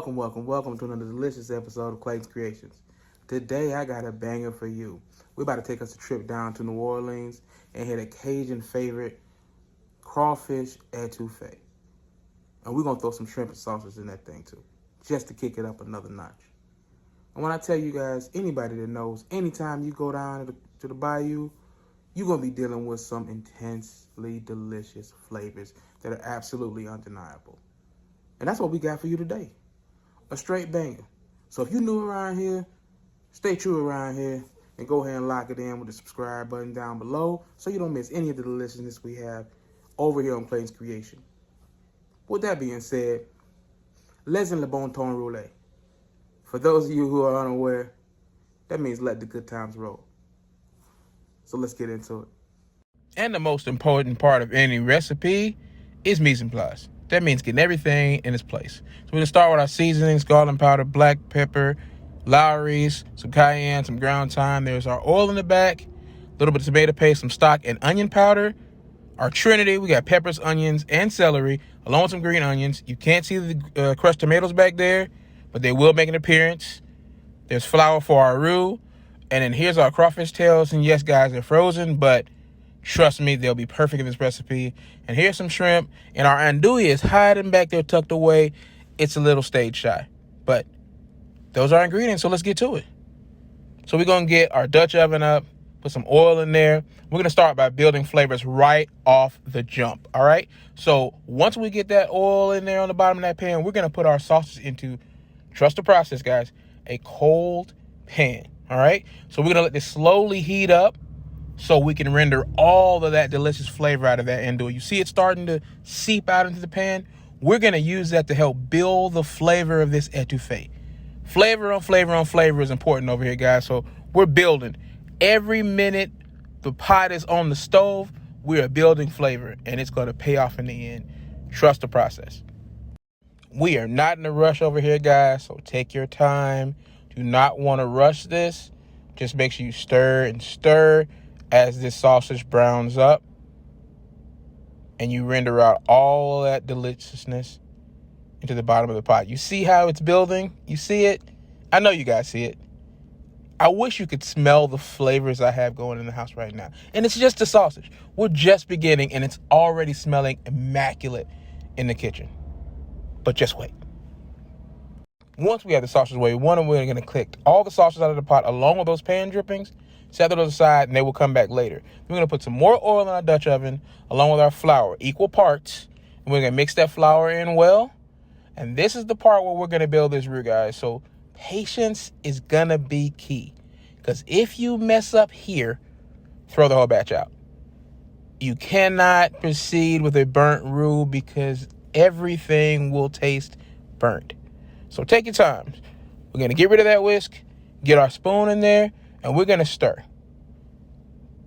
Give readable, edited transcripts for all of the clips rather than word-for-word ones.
welcome to another delicious episode of Clayton's Creations. Today I got a banger for you. We're about to take us a trip down to New Orleans and hit a Cajun favorite, crawfish étouffée. And we're gonna throw some shrimp and sausage in that thing too, just to kick it up another notch. And when I tell you guys, anybody that knows, anytime you go down to the bayou, you're gonna be dealing with some intensely delicious flavors that are absolutely undeniable. And that's what we got for you today. A straight banger. So if you're new around here, stay true around here and go ahead and lock it in with the subscribe button down below so you don't miss any of the deliciousness we have over here on Clayton's Creation. With that being said, les le bon temps rouler. For those of you who are unaware, that means let the good times roll. So let's get into it. And the most important part of any recipe is mise en place. That means getting everything in its place. So we're going to start with our seasonings: garlic powder, black pepper, Lowry's, some cayenne, some ground thyme. There's our oil in the back, a little bit of tomato paste, some stock, and onion powder. Our trinity, we got peppers, onions, and celery, along with some green onions. You can't see the crushed tomatoes back there, but they will make an appearance. There's flour for our roux. And then here's our crawfish tails. And yes, guys, they're frozen, but trust me, they'll be perfect in this recipe. And here's some shrimp. And our andouille is hiding back there, tucked away. It's a little stage shy. But those are ingredients, so let's get to it. So we're going to get our Dutch oven up, put some oil in there. We're going to start by building flavors right off the jump, all right? So once we get that oil in there on the bottom of that pan, we're going to put our sauces into, trust the process, guys, a cold pan, all right? So we're going to let this slowly heat up so we can render all of that delicious flavor out of that andouille. You see it starting to seep out into the pan? We're going to use that to help build the flavor of this étouffée. Flavor on flavor on flavor is important over here, guys. So we're building. Every minute the pot is on the stove, we are building flavor, and it's going to pay off in the end. Trust the process. We are not in a rush over here, guys, so take your time. Do not want to rush this. Just make sure you stir and stir as this sausage browns up, and you render out all that deliciousness into the bottom of the pot. You see how it's building? You see it? I know you guys see it. I wish you could smell the flavors I have going in the house right now. And it's just the sausage. We're just beginning, and it's already smelling immaculate in the kitchen. But just wait. Once we have the sausage away, we're going to click all the sausage out of the pot along with those pan drippings, set those aside, and they will come back later. We're going to put some more oil in our Dutch oven along with our flour, equal parts. And we're going to mix that flour in well. And this is the part where we're going to build this roux, guys. So patience is going to be key. Because if you mess up here, throw the whole batch out. You cannot proceed with a burnt roux because everything will taste burnt. So take your time. We're going to get rid of that whisk, get our spoon in there, and we're going to stir.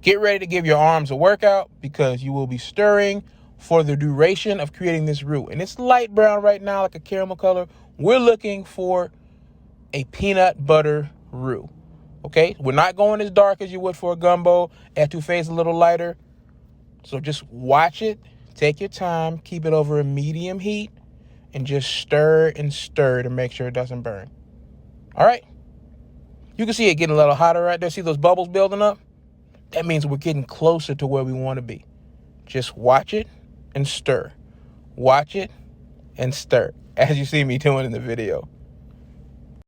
Get ready to give your arms a workout because you will be stirring for the duration of creating this roux. And it's light brown right now, like a caramel color. We're looking for a peanut butter roux. Okay? We're not going as dark as you would for a gumbo. Étouffée is a little lighter. So just watch it. Take your time. Keep it over a medium heat. And just stir and stir to make sure it doesn't burn. All right? You can see it getting a little hotter right there. See those bubbles building up? That means we're getting closer to where we want to be. Just watch it and stir. Watch it and stir, as you see me doing in the video.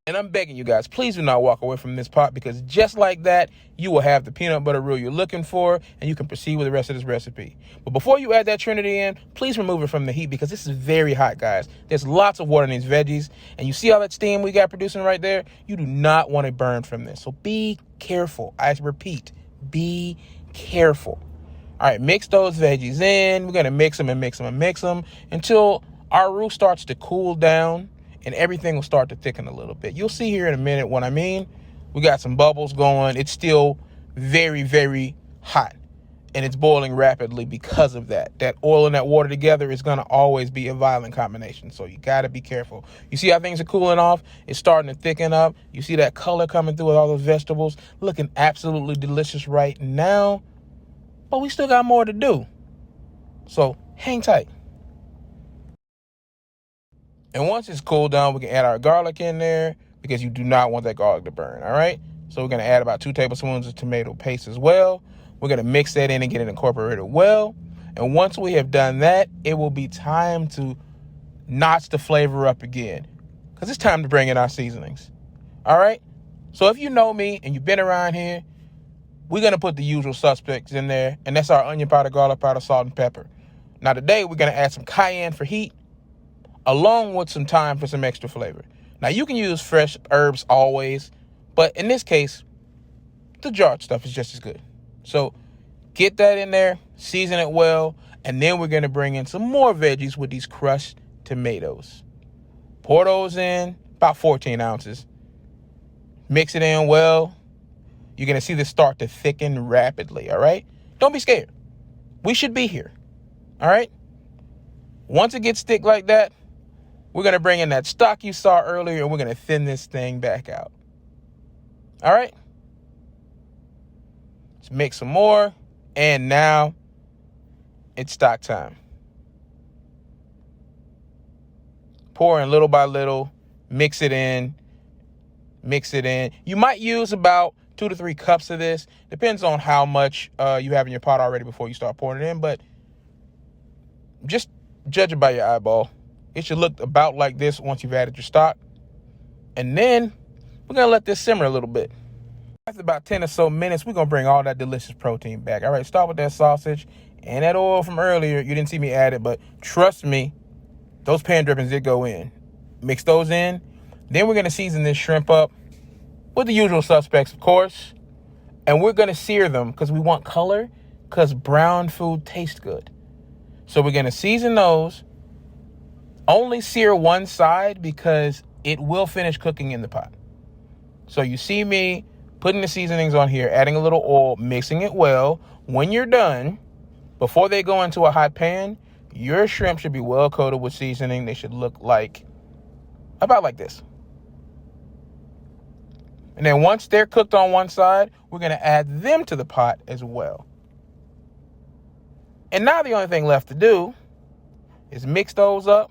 And I'm begging you guys, please do not walk away from this pot, because just like that, you will have the peanut butter roux you're looking for, and you can proceed with the rest of this recipe. But before you add that trinity in, please remove it from the heat, because this is very hot, guys. There's lots of water in these veggies, and you see all that steam we got producing right there? You do not want to burn from this. So be careful. I repeat, be careful. All right, mix those veggies in. We're going to mix them and mix them and mix them until our roux starts to cool down and everything will start to thicken a little bit. You'll see here in a minute what I mean. We got some bubbles going. It's still very, very hot, and it's boiling rapidly because of that. That oil and that water together is going to always be a violent combination, so you got to be careful. You see how things are cooling off? It's starting to thicken up. You see that color coming through with all those vegetables? Looking absolutely delicious right now, but we still got more to do. So hang tight. And once it's cooled down, we can add our garlic in there because you do not want that garlic to burn, all right? So we're going to add about 2 tablespoons of tomato paste as well. We're going to mix that in and get it incorporated well. And once we have done that, it will be time to notch the flavor up again because it's time to bring in our seasonings, all right? So if you know me and you've been around here, we're going to put the usual suspects in there, and that's our onion powder, garlic powder, salt, and pepper. Now today, we're going to add some cayenne for heat, along with some thyme for some extra flavor. Now, you can use fresh herbs always, but in this case, the jarred stuff is just as good. So get that in there, season it well, and then we're going to bring in some more veggies with these crushed tomatoes. Pour those in, about 14 ounces. Mix it in well. You're going to see this start to thicken rapidly, all right? Don't be scared. We should be here, all right? Once it gets thick like that, we're going to bring in that stock you saw earlier, and we're going to thin this thing back out. All right? Let's mix some more. And now it's stock time. Pour in little by little. Mix it in. Mix it in. You might use about 2 to 3 cups of this. Depends on how much you have in your pot already before you start pouring it in. But just judge it by your eyeball. It should look about like this once you've added your stock. And then we're going to let this simmer a little bit. After about 10 or so minutes, we're going to bring all that delicious protein back. All right, start with that sausage and that oil from earlier. You didn't see me add it, but trust me, those pan drippings did go in. Mix those in. Then we're going to season this shrimp up with the usual suspects, of course. And we're going to sear them because we want color, because brown food tastes good. So we're going to season those. Only sear one side because it will finish cooking in the pot. So you see me putting the seasonings on here, adding a little oil, mixing it well. When you're done, before they go into a hot pan, your shrimp should be well coated with seasoning. They should look like, about like this. And then once they're cooked on one side, we're going to add them to the pot as well. And now the only thing left to do is mix those up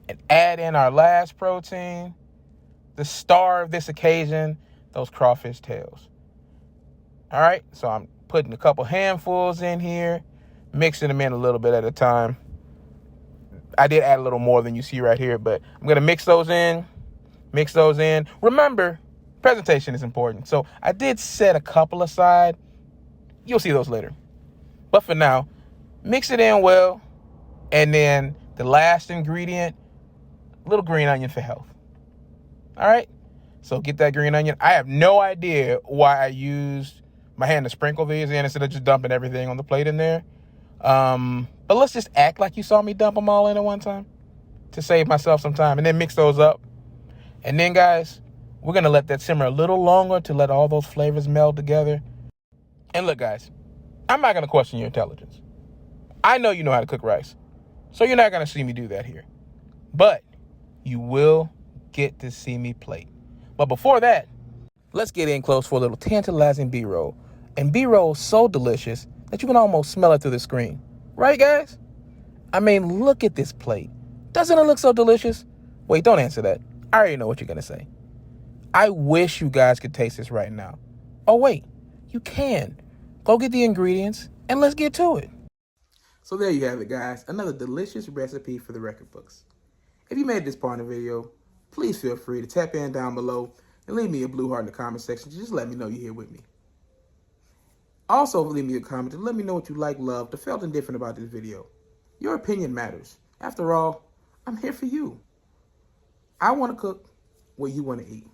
and add in our last protein, the star of this occasion, those crawfish tails. All right, so I'm putting a couple handfuls in here, mixing them in a little bit at a time. I did add a little more than you see right here, but I'm going to mix those in. Remember, presentation is important. So I did set a couple aside. You'll see those later. But for now, mix it in well. And then the last ingredient, little green onion for health. All right? So get that green onion. I have no idea why I used my hand to sprinkle these in instead of just dumping everything on the plate in there. But let's just act like you saw me dump them all in at one time to save myself some time. And then mix those up. And then, guys, we're going to let that simmer a little longer to let all those flavors meld together. And look, guys, I'm not going to question your intelligence. I know you know how to cook rice. So you're not going to see me do that here. But you will get to see me plate. But before that, let's get in close for a little tantalizing B-roll. And B-roll is so delicious that you can almost smell it through the screen. Right, guys? I mean, look at this plate. Doesn't it look so delicious? Wait, don't answer that. I already know what you're going to say. I wish you guys could taste this right now. Oh, wait, you can. Go get the ingredients and let's get to it. So there you have it, guys. Another delicious recipe for the record books. If you made this part of the video, please feel free to tap in down below and leave me a blue heart in the comment section. Just let me know you're here with me. Also, leave me a comment to let me know what you like, loved, or felt indifferent about this video. Your opinion matters. After all, I'm here for you. I want to cook what you want to eat.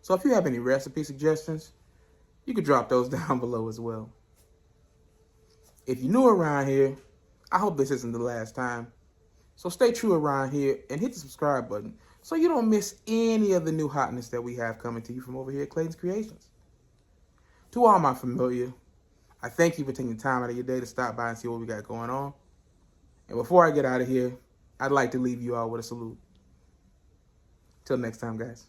So if you have any recipe suggestions, you can drop those down below as well. If you're new around here, I hope this isn't the last time. So stay true around here and hit the subscribe button so you don't miss any of the new hotness that we have coming to you from over here at Clayton's Creations. To all my familiar, I thank you for taking the time out of your day to stop by and see what we got going on. And before I get out of here, I'd like to leave you all with a salute. Till next time, guys.